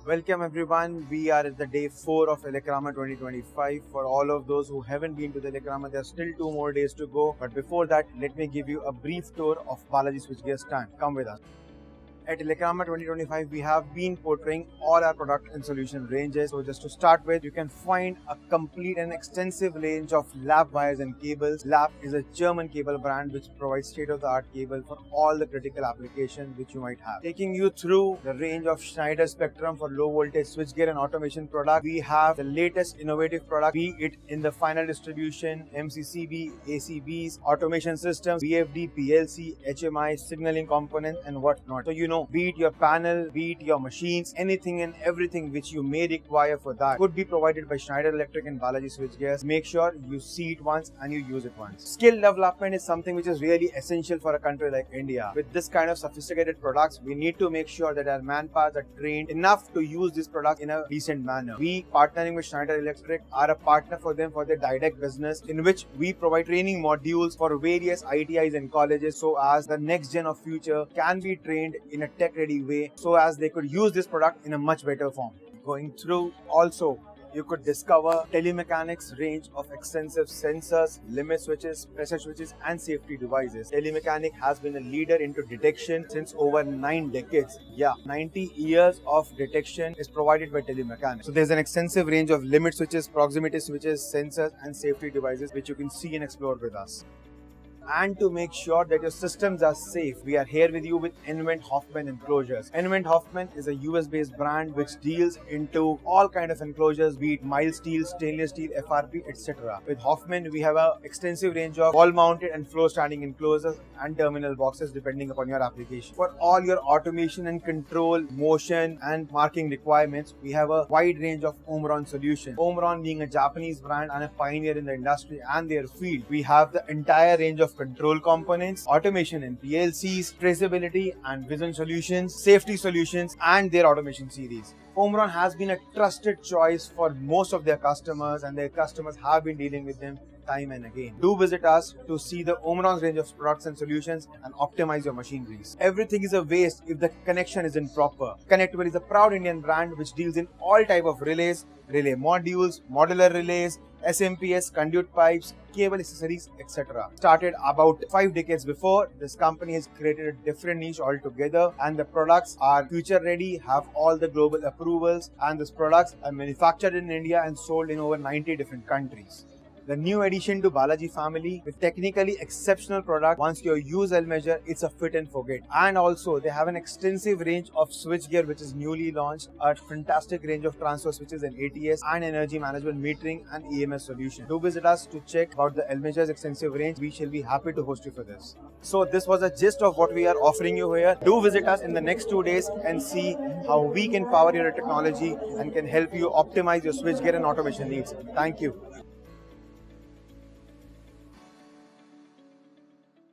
Welcome everyone. We are at the day 4 of Elecrama 2025. For all of those who haven't been to the Elecrama, there are still 2 more days to go. But before that, let me give you a brief tour of Balaji Switchgear stand. Come with us. At Elecrama 2025, we have been portraying all our product and solution ranges. So just to start with, you can find a complete and extensive range of lap wires and cables. Lap is a German cable brand which provides state-of-the-art cable for all the critical applications which you might have. Taking you through the range of Schneider Spectrum for low voltage switchgear and automation product, we have the latest innovative product, be it in the final distribution, MCCB, ACBs, automation systems, VFD, PLC, HMI, signaling components and whatnot. So be it your panel, be it your machines, anything and everything which you may require for that could be provided by Schneider Electric and Balaji Switchgears. Make sure you see it once and you use it once. Skill development is something which is really essential for a country like India. With this kind of sophisticated products, we need to make sure that our manpower are trained enough to use this product in a decent manner. We, partnering with Schneider Electric, are a partner for them for their direct business, in which we provide training modules for various ITIs and colleges so as the next gen of future can be trained in a tech-ready way so as they could use this product in a much better form. Going through also, you could discover telemechanics range of extensive sensors, limit switches, pressure switches and safety devices. Telemechanic has been a leader into detection since over 9 decades. 90 years of detection is provided by Telemechanic. So there's an extensive range of limit switches, proximity switches, sensors and safety devices which you can see and explore with us. And to make sure that your systems are safe, we are here with you with Envent Hoffman enclosures. Envent Hoffman is a US based brand which deals into all kind of enclosures, be it mild steel, stainless steel, FRP, etc. With Hoffman, we have an extensive range of wall mounted and floor standing enclosures and terminal boxes depending upon your application. For all your automation and control, motion and marking requirements, we have a wide range of Omron solutions. Omron being a Japanese brand and a pioneer in the industry and their field, we have the entire range of control components, automation in PLCs, traceability and vision solutions, safety solutions and their automation series. Omron has been a trusted choice for most of their customers and their customers have been dealing with them time and again. Do visit us to see the Omron's range of products and solutions and optimize your machineries. Everything is a waste if the connection isn't proper. Connectable is a proud Indian brand which deals in all type of relays, relay modules, modular relays, SMPS, conduit pipes, cable accessories, etc. Started about 5 decades before, this company has created a different niche altogether and the products are future ready, have all the global approvals and these products are manufactured in India and sold in over 90 different countries. The new addition to Balaji family with technically exceptional product. Once you use L-Measure, it's a fit and forget. And also they have an extensive range of switchgear which is newly launched, a fantastic range of transfer switches and ATS and energy management metering and EMS solution. Do visit us to check about the L-Measure's extensive range. We shall be happy to host you for this. So this was a gist of what we are offering you here. Do visit us in the next 2 days and see how we can power your technology and can help you optimize your switchgear and automation needs. Thank you.